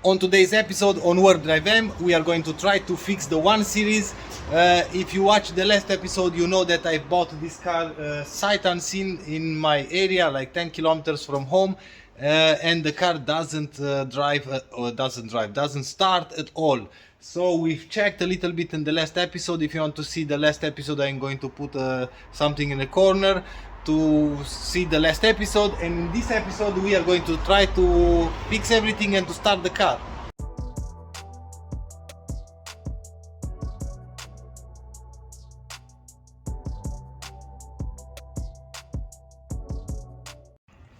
On today's episode on WarpDriveM, we are going to try to fix the 1 Series. If you watched the last episode, you know that I bought this car sight unseen in my area, like 10 kilometers from home, and the car doesn't doesn't start at all. So we've checked a little bit in the last episode. If you want to see the last episode, I'm going to put something in the corner to see the last episode, and in this episode we are going to try to fix everything and to start the car.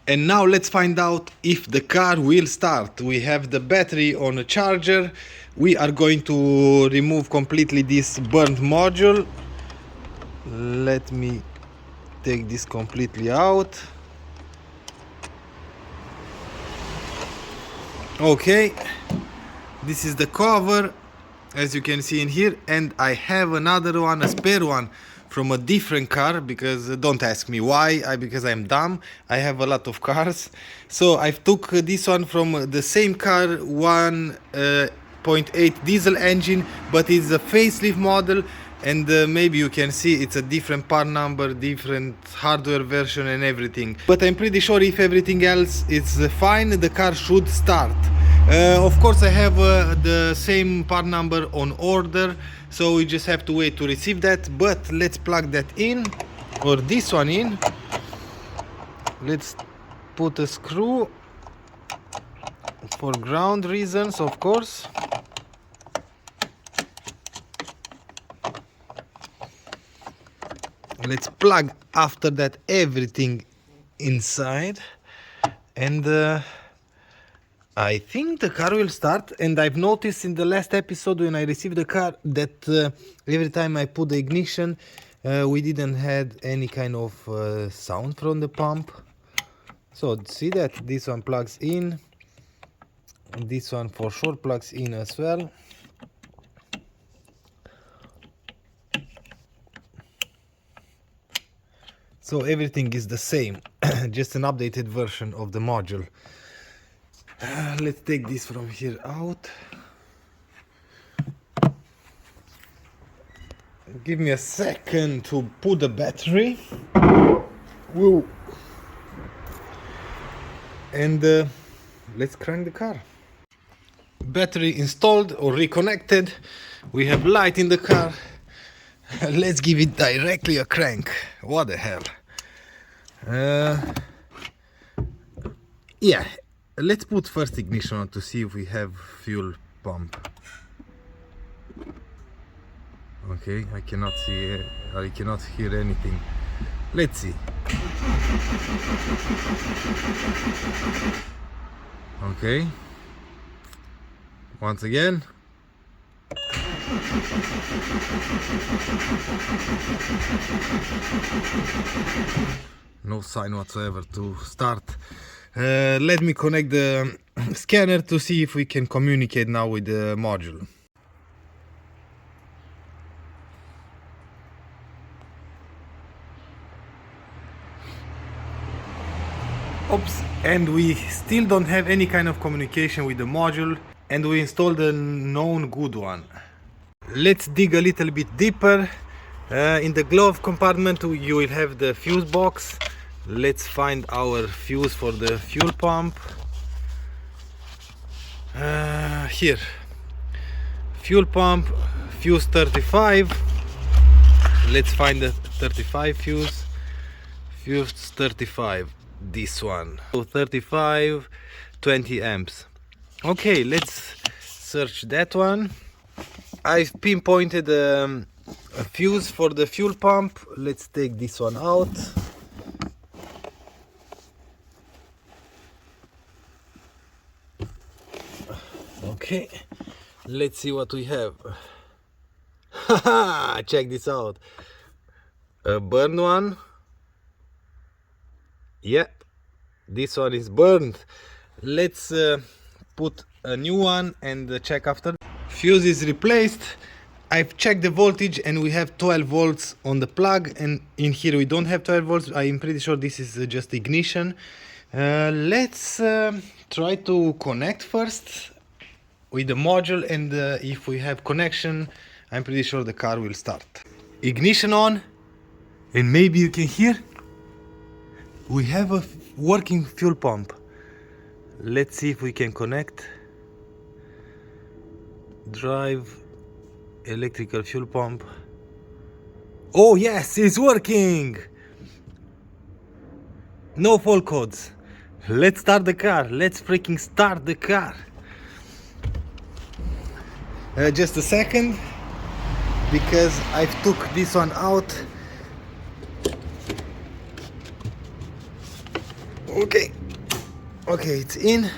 And now let's find out if the car will start. We have the battery on a charger. We are going to remove completely this burnt module. Let me take this completely out. Okay, this is the cover, as you can see in here, and I have another one, a spare one from a different car, because don't ask me why, because I'm dumb. I have a lot of cars, so I took this one from the same car, 1.8 diesel engine, but it's a facelift model. And maybe you can see it's a different part number, different hardware version and everything. But I'm pretty sure if everything else is fine, the car should start. Of course I have the same part number on order, so we just have to wait to receive that. But let's plug that in, or this one in. Let's put a screw for ground reasons, of course. Let's plug after that everything inside, and I think the car will start. And I've noticed in the last episode when I received the car that every time I put the ignition, we didn't have any kind of sound from the pump. So see that this one plugs in, and this one for sure plugs in as well. So everything is the same, just an updated version of the module. Let's take this from here out. Give me a second to put the battery. Whoa. And let's crank the car. Battery installed or reconnected. We have light in the car. Let's give it directly a crank. What the hell? Yeah, let's put first ignition on to see if we have fuel pump. Okay, I cannot see, I cannot hear anything. Let's see. Okay, once again. No sign whatsoever to start. Let me connect the scanner to see if we can communicate now with the module. Oops, and we still don't have any kind of communication with the module, and we installed a known good one. Let's dig a little bit deeper. In the glove compartment you will have the fuse box. Let's find our fuse for the fuel pump. Here, fuel pump, fuse 35. Let's find the 35 fuse. Fuse 35, this one. So 35, 20 amps. Okay, let's search that one. I've pinpointed a fuse for the fuel pump. Let's take this one out. Okay, let's see what we have. Haha, check this out. A burned one. Yeah, this one is burned. Let's put a new one and check after. Fuse is replaced. I've checked the voltage and we have 12 volts on the plug, and in here we don't have 12 volts. I'm pretty sure this is just ignition. Let's try to connect first with the module, and if we have connection, I'm pretty sure the car will start. Ignition on, and maybe you can hear we have a working fuel pump. Let's see if we can connect. Drive electrical fuel pump. Oh yes, it's working. No fault codes. Let's start the car. Let's freaking start the car. Just a second, because I've took this one out. Okay, it's in.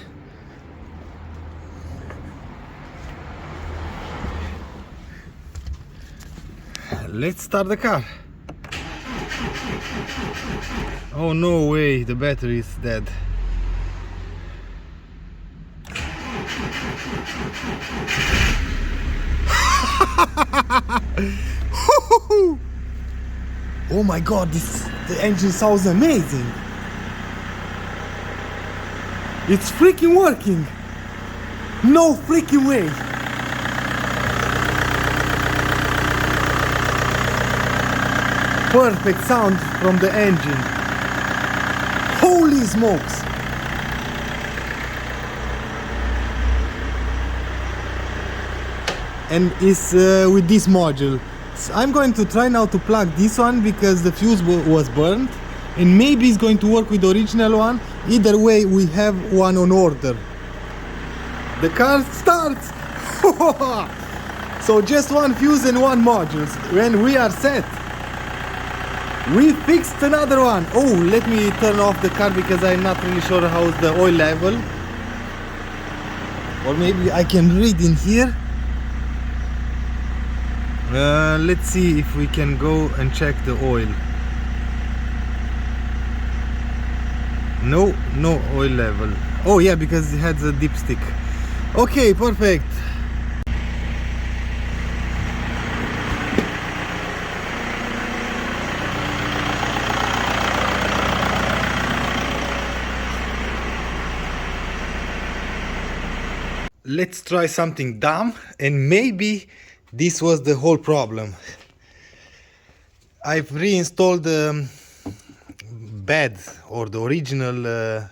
Let's start the car. Oh no way, the battery is dead. Oh my god, the engine sounds amazing. It's freaking working. No freaking way. Perfect sound from the engine. Holy smokes. And it's with this module. So I'm going to try now to plug this one because the fuse was burned, and maybe it's going to work with the original one. Either way, we have one on order. The car starts. So just one fuse and one module, when we are set. We fixed another one. Oh, let me turn off the car because I'm not really sure how's the oil level. Or maybe I can read in here. Let's see if we can go and check the oil. No oil level. Oh yeah, because it has a dipstick. Okay, perfect. Let's try something dumb, and maybe this was the whole problem. I've reinstalled the bed, or the original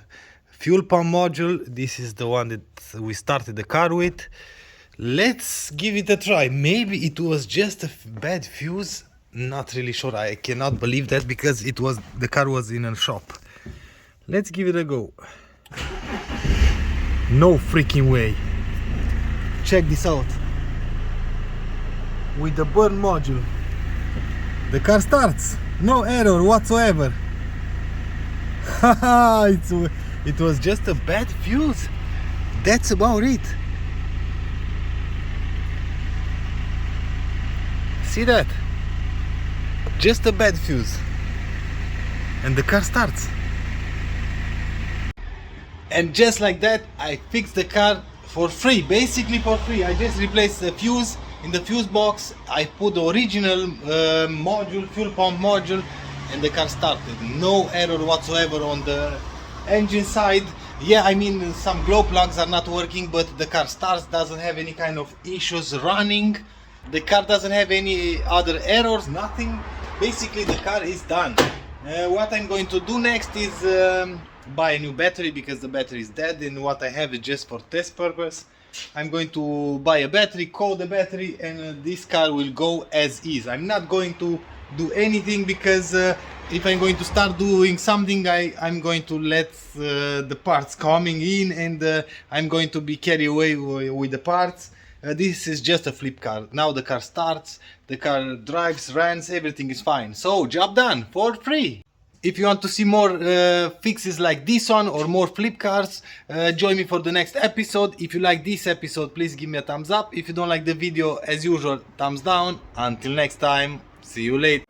fuel pump module. This is the one that we started the car with. Let's give it a try. Maybe it was just a bad fuse. Not really sure. I cannot believe that because the car was in a shop. Let's give it a go. No freaking way. Check this out. With the burn module, the car starts. No error whatsoever. Haha, it was just a bad fuse. That's about it. See that? Just a bad fuse. And the car starts. And just like that, I fixed the car for free, basically for free. I just replaced the fuse in the fuse box. I put the original module, fuel pump module, and the car started. No error whatsoever on the engine side. Yeah, I mean, some glow plugs are not working, but the car starts, doesn't have any kind of issues running. The car doesn't have any other errors, nothing. Basically, the car is done. What I'm going to do next is buy a new battery because the battery is dead, and what I have is just for test purpose. I'm going to buy a battery, code the battery, and this car will go as is. I'm not going to do anything because if I'm going to start doing something, I'm going to let the parts coming in, and I'm going to be carried away with the parts. This is just a flip car. Now the car starts, the car drives, runs, everything is fine. So job done for free. If you want to see more fixes like this one or more flip cars, join me for the next episode. If you like this episode, please give me a thumbs up. If you don't like the video, as usual, thumbs down. Until next time, see you later.